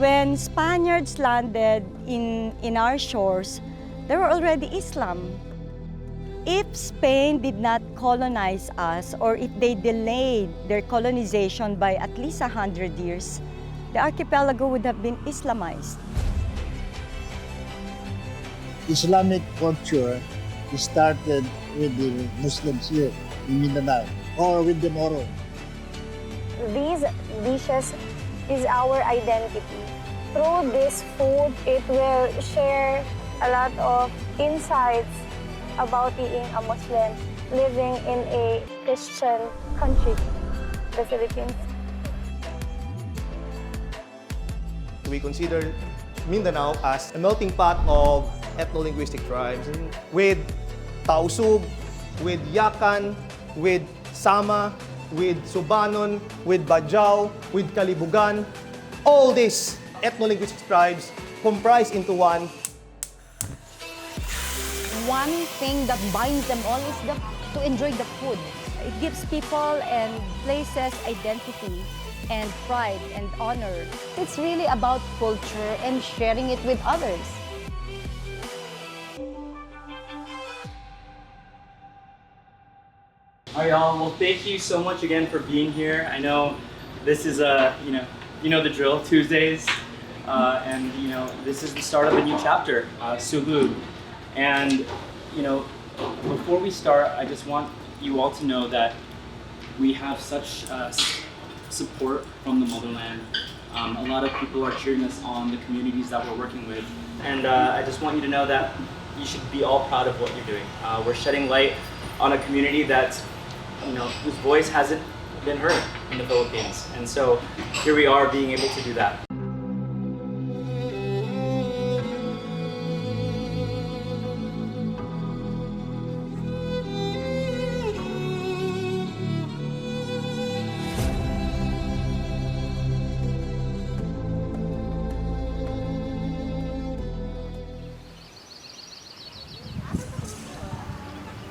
When Spaniards landed in our shores, there were already Islam. If Spain did not colonize us, or if they delayed their colonization by at least 100 years, the archipelago would have been Islamized. Islamic culture started with the Muslims here in Mindanao, or with the Moro. These dishes is our identity. Through this food, it will share a lot of insights about being a Muslim living in a Christian country, the Philippines. We consider Mindanao as a melting pot of ethno-linguistic tribes with Tausug, with Yakan, with Sama, with Subanon, with Bajau, with Kalibugan. All these ethno-linguistic tribes comprise into one. One thing that binds them all is to enjoy the food. It gives people and places identity and pride and honor. It's really about culture and sharing it with others. All right, y'all. Well, thank you so much again for being here. I know this is you know the drill, Tuesdays, and this is the start of a new chapter, Sulu. And before we start, I just want you all to know that we have such support from the motherland. A lot of people are cheering us on, the communities that we're working with, and I just want you to know that you should be all proud of what you're doing. We're shedding light on a community that's whose voice hasn't been heard in the Philippines. And so here we are being able to do that.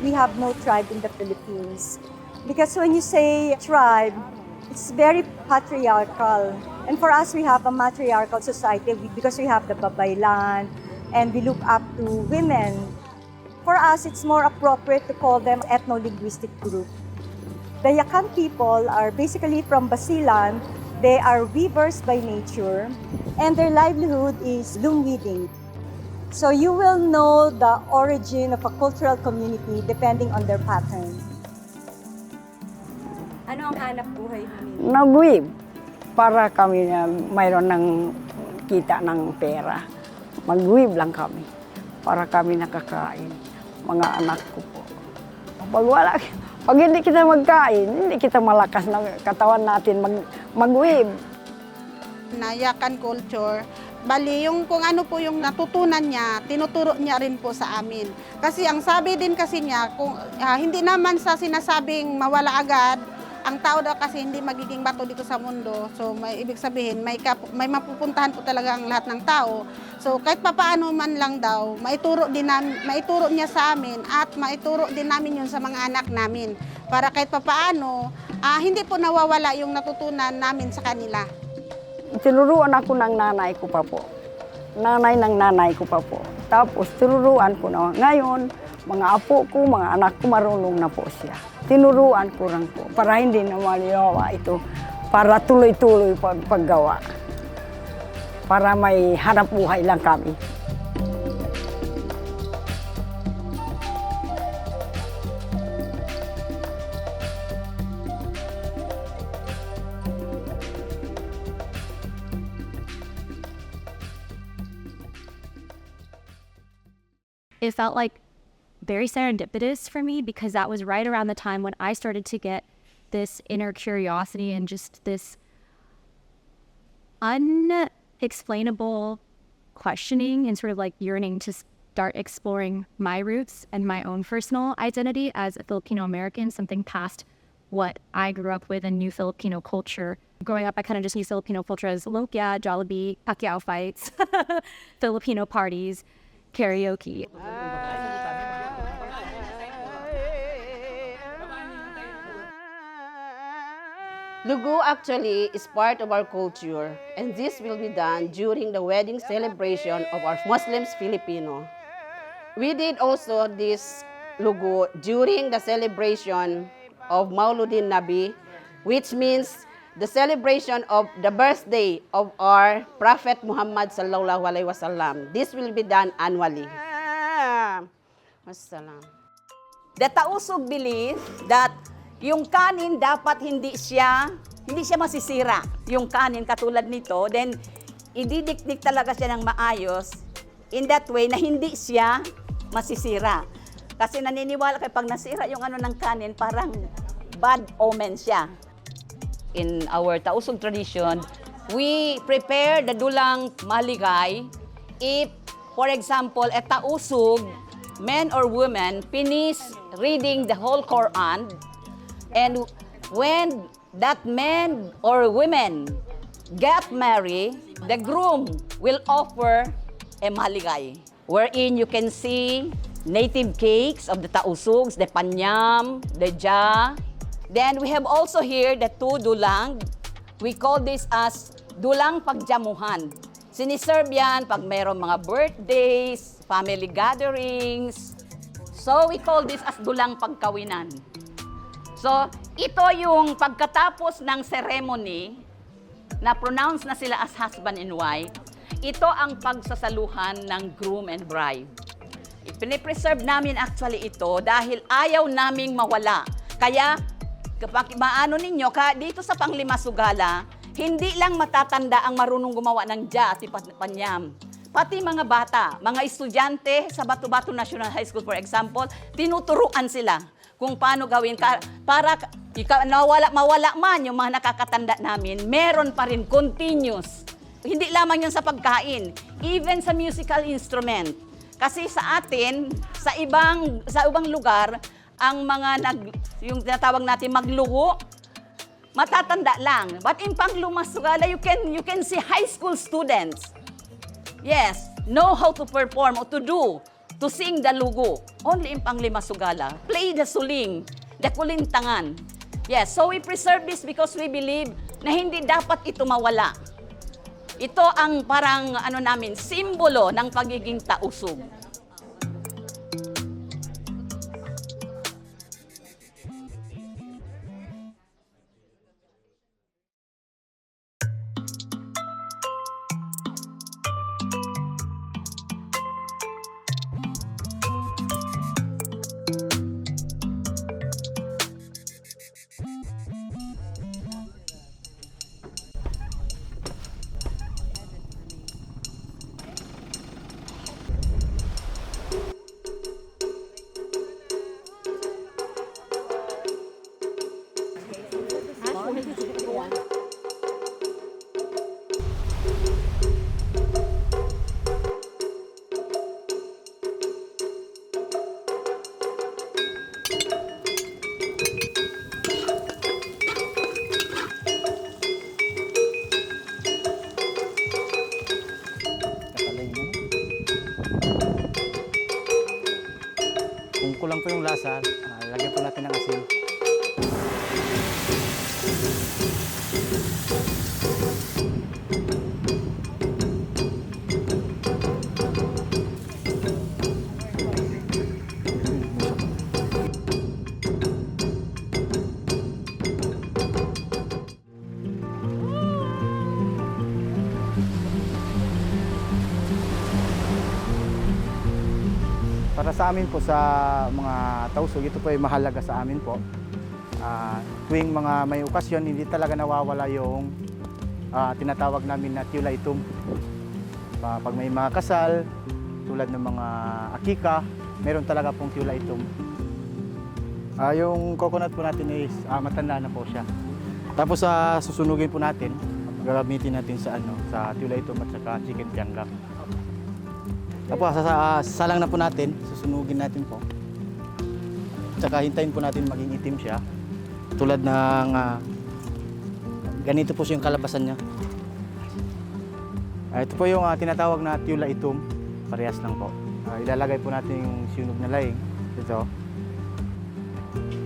We have no tribe in the Philippines. Because when you say tribe, it's very patriarchal. And for us, we have a matriarchal society because we have the babaylan and we look up to women. For us, it's more appropriate to call them ethno-linguistic group. The Yakan people are basically from Basilan. They are weavers by nature, and their livelihood is loom weaving. So you will know the origin of a cultural community depending on their pattern. Ano ang hanap buhay mo? Nag-weave para kami na mayroon ng kita ng pera. Mag-weave lang kami para kami nakakain. Mga anak ko po. Pag hindi kita magkain, hindi kita malakas ng katawan natin mag-weave. Na Yakan culture, bali yung kung ano po yung natutunan niya, tinuturo niya rin po sa amin. Kasi ang sabi din kasi niya, kung hindi naman sa sinasabing mawala agad, ang tao daw kasi hindi magiging bato dito sa mundo. So may ibig sabihin, may mapupuntahan po talaga ang lahat ng tao. So kahit papaano man lang daw, maituro niya sa amin at maituro din namin yun sa mga anak namin. Para kahit papaano, hindi po nawawala yung natutunan namin sa kanila. Tinuruan ako ng nanay ko pa po. Nanay ng nanay ko pa po. Tapos tinuruan ko na ngayon, mga apo ko, mga anak ko, marunong na po siya. Tinuruan ko lang po para hindi na maliwawa ito, para tuloy-tuloy paggawa. Para may hanap buhay lang kami. it felt like very serendipitous for me because that was right around the time when I started to get this inner curiosity and just this unexplainable questioning and sort of like yearning to start exploring my roots and my own personal identity as a Filipino American, something past what I grew up with and knew Filipino culture. Growing up, I kind of just knew Filipino culture as lumpia, Jollibee, Pacquiao fights, Filipino parties, karaoke. Lugo actually is part of our culture, and this will be done during the wedding celebration of our Muslims Filipino. We did also this lugo during the celebration of Mauludin Nabi, which means the celebration of the birthday of our Prophet Muhammad sallallahu alaihi wasallam. This will be done annually. Wassalam. The Tausug believe that yung kanin dapat hindi siya masisira. Yung kanin katulad nito, then ididikdik talaga siya ng maayos in that way na hindi siya masisira. Kasi naniniwala kayo pag nasira yung ng kanin, parang bad omen siya. In our Tausug tradition, we prepare the dulang maligay if, for example, a Tausug, men or women, finish reading the whole Quran. And when that man or women get married, the groom will offer a maligay, wherein you can see native cakes of the Tausugs, the panyam, the ja. Then we have also here the two dulang. We call this as dulang pagjamuhan. Siniserve yan pag mayroong mga birthdays, family gatherings. So we call this as dulang pagkawinan. So, ito yung pagkatapos ng ceremony, na pronounce na sila as husband and wife, ito ang pagsasaluhan ng groom and bride. Pinipreserve namin actually ito dahil ayaw naming mawala. Kaya, kapag maano ninyo, dito sa Panglima Sugala, hindi lang matatanda ang marunong gumawa ng ja at panyam. Pati mga bata, mga estudyante sa Batu-Batu National High School, for example, tinuturuan sila kung paano gawin para mawala man yung mga nakakatanda namin, meron pa rin continuous. Hindi lamang yan sa pagkain, even sa musical instrument. Kasi sa atin, sa ibang lugar, ang mga yung tinatawag natin magluho, matatanda lang. But in Panglima Sugala, you can see high school students. Yes, know how to perform or to sing the lugo. Only in Panglima Sugala. Play the suling, the kulintangan. Yes, so we preserve this because we believe na hindi dapat ito mawala. Ito ang parang namin, simbolo ng pagiging Tausug. Kung kulang po yung lasa, lagyan po natin ng asin. Para sa amin po sa mga Tausug, ito po ay mahalaga sa amin po. Tuwing mga may okasyon, hindi talaga nawawala yung tinatawag namin na tiulaitum. Pag may mga kasal, tulad ng mga akika, meron talaga pong tula itom. Yung coconut po natin is matanda na po siya. Tapos susunugin po natin, gagamitin natin sa tula itom at saka chicken pianggang. Tapos salang na po natin, susunugin natin po. Tsaka hintayin po natin maging itim siya. Tulad ng ganito po yung kalabasan niya. Ito po yung tinatawag na tula itom. Parehas lang po. Ilalagay po natin yung sinunog na laing. Ito.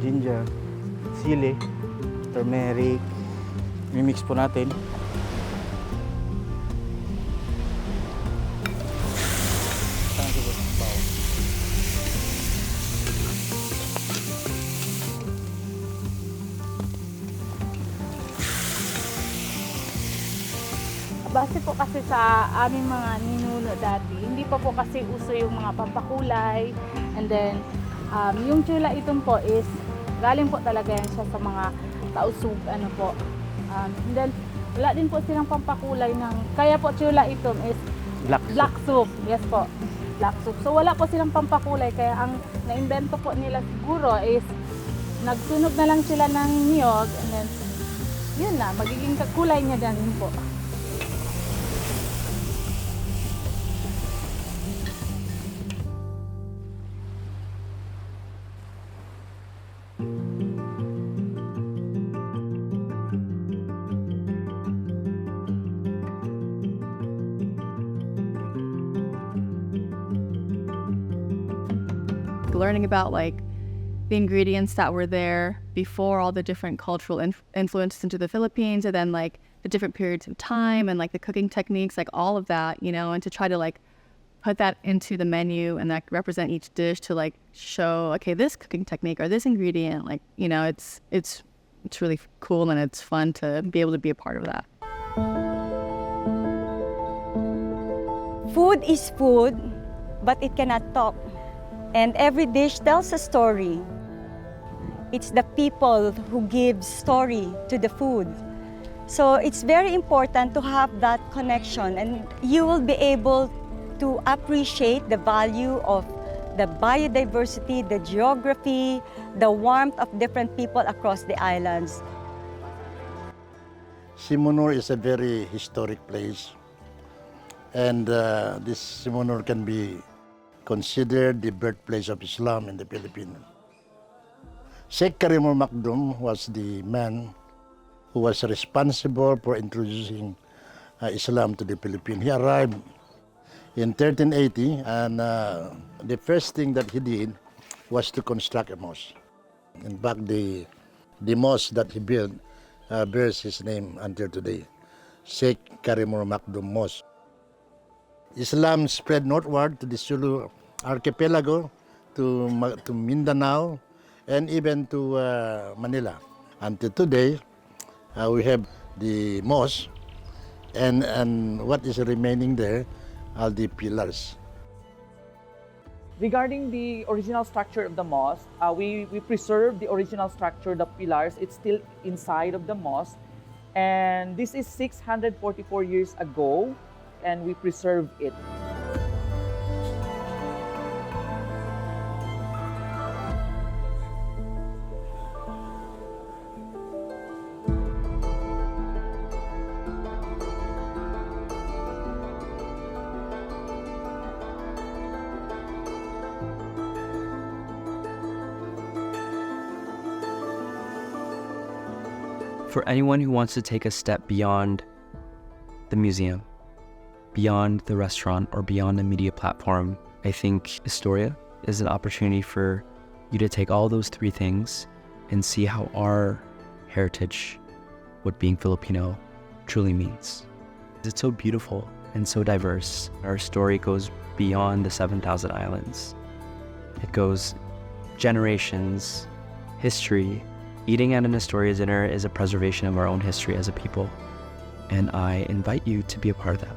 Ginger, sili, turmeric. Mimix po natin. Base po kasi sa aming mga ninuno dati, hindi pa po kasi uso yung mga pampakulay. And then, yung chula itom po is, galing po talaga yan siya sa mga tausug, and then, wala din po silang pampakulay kaya po chula itom is black soup. Yes po, black soup. So wala po silang pampakulay, kaya ang na-invento po nila siguro is, nagsunog na lang sila ng niyog, and then, yun na, magiging kakulay niya din po. Learning about like the ingredients that were there before all the different cultural influences into the Philippines, and then like the different periods of time and like the cooking techniques, like all of that, and to try to like put that into the menu and like represent each dish to like show, okay, this cooking technique or this ingredient, like, it's really cool, and it's fun to be able to be a part of that. Food is food, but it cannot talk. And every dish tells a story. It's the people who give story to the food. So it's very important to have that connection, and you will be able to appreciate the value of the biodiversity, the geography, the warmth of different people across the islands. Simunur is a very historic place, and this Simunur can be considered the birthplace of Islam in the Philippines. Sheikh Karimur Makdum was the man who was responsible for introducing Islam to the Philippines. He arrived in 1380, and the first thing that he did was to construct a mosque. In fact, the mosque that he built bears his name until today, Sheikh Karimur Makdum Mosque. Islam spread northward to the Sulu archipelago, to Mindanao, and even to Manila. Until today, we have the mosque, and what is remaining there are the pillars. Regarding the original structure of the mosque, we preserve the original structure, the pillars. It's still inside of the mosque, and this is 644 years ago, and we preserve it. For anyone who wants to take a step beyond the museum, beyond the restaurant, or beyond a media platform, I think Istorya is an opportunity for you to take all those three things and see how our heritage, what being Filipino, truly means. It's so beautiful and so diverse. Our story goes beyond the 7,000 islands. It goes generations, history. Eating at an Istorya dinner is a preservation of our own history as a people, and I invite you to be a part of that.